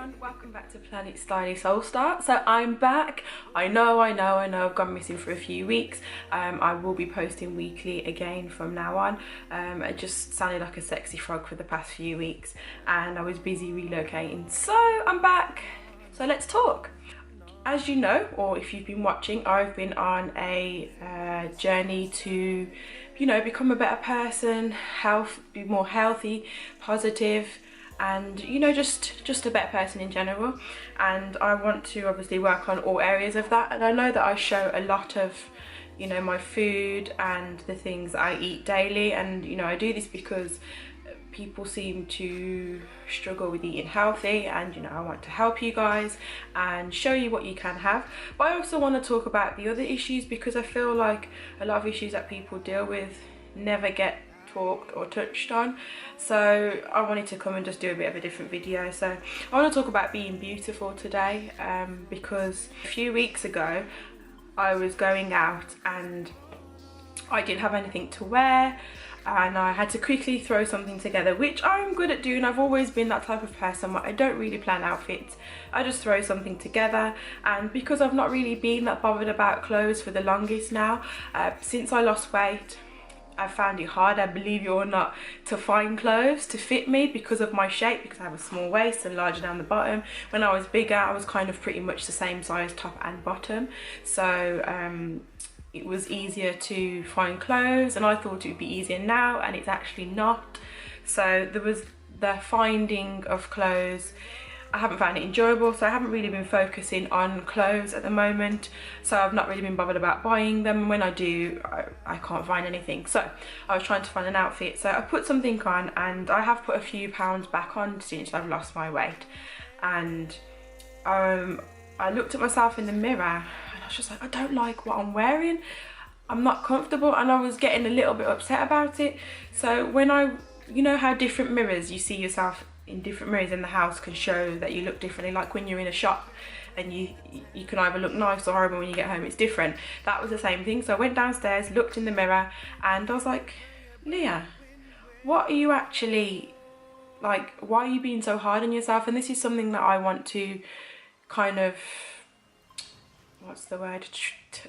everyone, welcome back to Planet Styly Soul Start. So I'm back. I know I've gone missing for a few weeks. I will be posting weekly again from now on. I just sounded like a sexy frog for the past few weeks and I was busy relocating, so I'm back. So let's talk. As you know, or if you've been watching, I've been on a journey to, you know, become a better person, be more healthy, positive, and you know, just a better person in general. And I want to obviously work on all areas of that. And I know that I show a lot of, you know, my food and the things I eat daily, and you know, I do this because people seem to struggle with eating healthy, and you know, I want to help you guys and show you what you can have. But I also want to talk about the other issues, because I feel like a lot of issues that people deal with never get talked or touched on. So I wanted to come and just do a bit of a different video. So I want to talk about being beautiful today, because a few weeks ago I was going out and I didn't have anything to wear, and I had to quickly throw something together, which I'm good at doing. I've always been that type of person where I don't really plan outfits, I just throw something together. And because I've not really been that bothered about clothes for the longest now, since I lost weight, I found it harder, believe it or not, to find clothes to fit me because of my shape, because I have a small waist and larger down the bottom. When I was bigger, I was kind of pretty much the same size top and bottom, so it was easier to find clothes, and I thought it would be easier now, and it's actually not. So there was the finding of clothes. I haven't found it enjoyable, so I haven't really been focusing on clothes at the moment, so I've not really been bothered about buying them, and when I do, I can't find anything. So I was trying to find an outfit, so I put something on, and I have put a few pounds back on since I've lost my weight. And I looked at myself in the mirror and I was just like, I don't like what I'm wearing, I'm not comfortable, and I was getting a little bit upset about it. So when you know how different mirrors, you see yourself in different mirrors in the house, can show that you look differently, like when you're in a shop and you can either look nice or horrible when you get home, it's different. That was the same thing. So I went downstairs, looked in the mirror, and I was like, Leah, what are you actually, like, why are you being so hard on yourself? And this is something that I want to kind of, what's the word,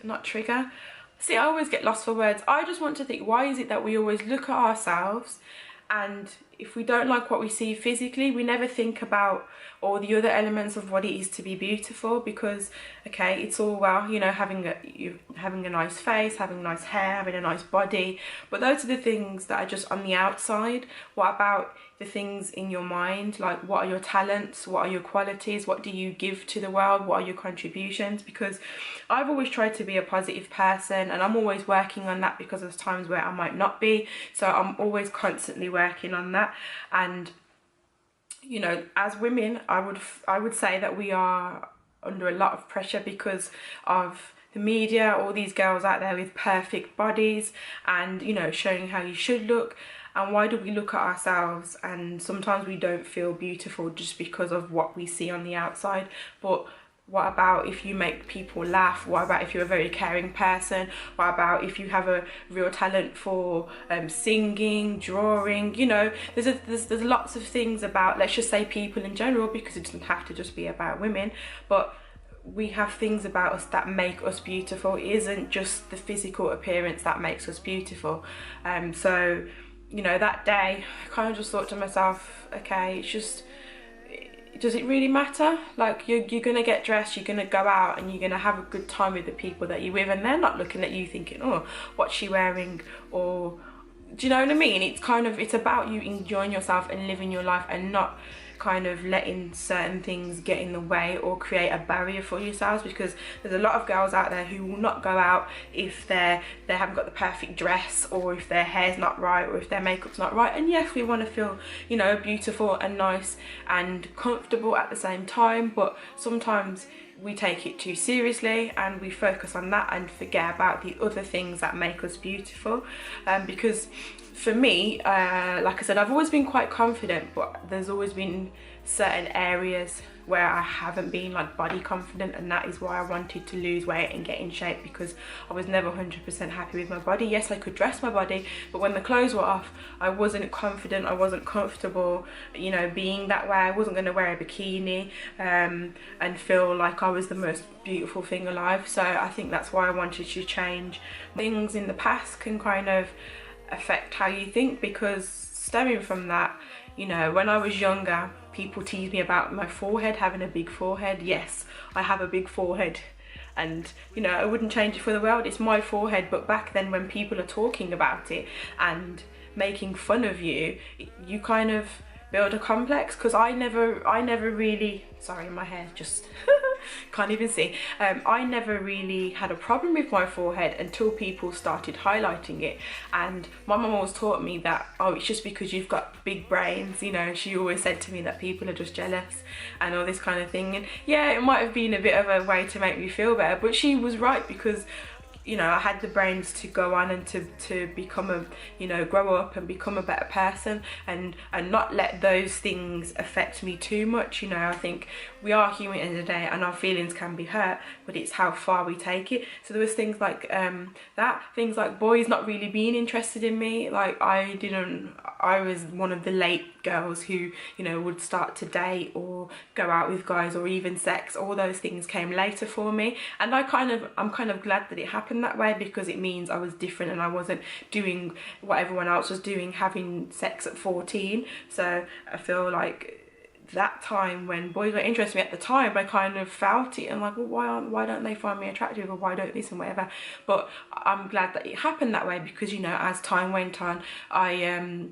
not trigger. See, I always get lost for words. I just want to think, why is it that we always look at ourselves, and if we don't like what we see physically, we never think about all the other elements of what it is to be beautiful? Because okay, it's all well, you know, having a nice face, having nice hair, having a nice body, but those are the things that are just on the outside. What about the things in your mind? Like, what are your talents, what are your qualities, what do you give to the world, what are your contributions? Because I've always tried to be a positive person, and I'm always working on that, because there's times where I might not be, so I'm always constantly working on that. And you know, as women, I would say that we are under a lot of pressure because of the media, all these girls out there with perfect bodies and, you know, showing how you should look. And why do we look at ourselves and sometimes we don't feel beautiful just because of what we see on the outside? But what about if you make people laugh? What about if you're a very caring person? What about if you have a real talent for singing, drawing? You know, there's lots of things about, let's just say, people in general, because it doesn't have to just be about women, but we have things about us that make us beautiful. It isn't just the physical appearance that makes us beautiful. So, you know, that day I kind of just thought to myself, okay, it's just, does it really matter? Like, you're gonna get dressed, you're gonna go out, and you're gonna have a good time with the people that you're with, and they're not looking at you thinking, oh, what's she wearing? Or, do you know what I mean? It's kind of, it's about you enjoying yourself and living your life, and not kind of letting certain things get in the way or create a barrier for yourselves. Because there's a lot of girls out there who will not go out if they haven't got the perfect dress, or if their hair's not right, or if their makeup's not right. And yes, we want to feel, you know, beautiful and nice and comfortable at the same time, but sometimes we take it too seriously and we focus on that and forget about the other things that make us beautiful. Because for me, like I said, I've always been quite confident, but there's always been certain areas where I haven't been like body confident, and that is why I wanted to lose weight and get in shape, because I was never 100% happy with my body. Yes, I could dress my body, but when the clothes were off, I wasn't confident, I wasn't comfortable, you know, being that way. I wasn't going to wear a bikini and feel like I was the most beautiful thing alive. So I think that's why I wanted to change. Things in the past can kind of affect how you think, because stemming from that, you know, when I was younger, people teased me about my forehead, having a big forehead. Yes, I have a big forehead, and you know, I wouldn't change it for the world. It's my forehead. But back then, when people are talking about it and making fun of you, you kind of build a complex. Because I never really, sorry, my hair just can't even see. I never really had a problem with my forehead until people started highlighting it. And my mum always taught me that, oh, it's just because you've got big brains, you know. She always said to me that people are just jealous and all this kind of thing. And yeah, it might have been a bit of a way to make me feel better, but she was right, because you know, I had the brains to go on and to become a, you know, grow up and become a better person, and not let those things affect me too much. You know, I think we are human in the day, and our feelings can be hurt, but it's how far we take it. So there was things like things like boys not really being interested in me. Like I was one of the late girls who, you know, would start to date or go out with guys, or even sex. All those things came later for me, and I'm kind of glad that it happened that way, because it means I was different and I wasn't doing what everyone else was doing, having sex at 14. So I feel like that time when boys were interested in me at the time, I kind of felt it and like, well, why don't they find me attractive, or why don't this and whatever. But I'm glad that it happened that way, because you know, as time went on, I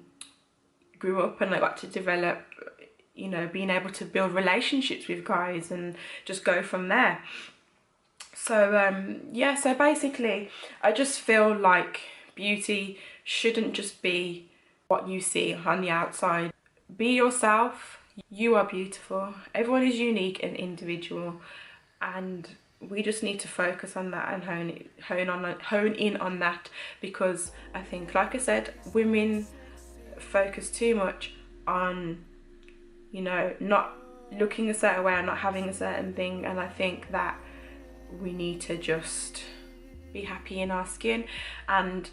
grew up and I got to develop, you know, being able to build relationships with guys and just go from there. So yeah, so basically I just feel like beauty shouldn't just be what you see on the outside. Be yourself. You are beautiful. Everyone is unique and individual, and we just need to focus on that and hone in on that, because I think, like I said, women focus too much on, you know, not looking a certain way or not having a certain thing. And I think that we need to just be happy in our skin. And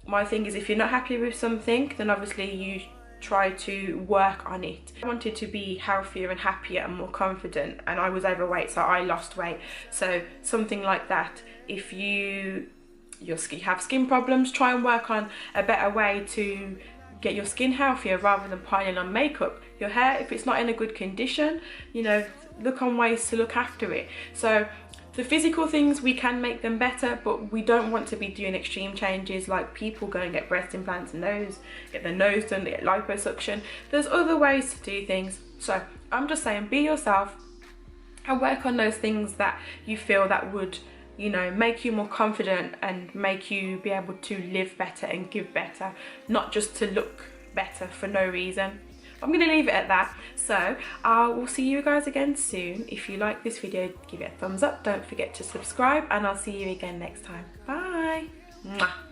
my thing is, if you're not happy with something, then obviously you try to work on it. I wanted to be healthier and happier and more confident, and I was overweight, so I lost weight. So something like that, if you have skin problems, try and work on a better way to get your skin healthier, rather than piling on makeup. Your hair, if it's not in a good condition, you know, look on ways to look after it. So the physical things, we can make them better, but we don't want to be doing extreme changes like people go and get breast implants and get their nose done, they get liposuction. There's other ways to do things. So I'm just saying, be yourself and work on those things that you feel that would, you know, make you more confident and make you be able to live better and give better, not just to look better for no reason. I'm going to leave it at that. So I will see you guys again soon. If you like this video, give it a thumbs up. Don't forget to subscribe, and I'll see you again next time. Bye. Mwah.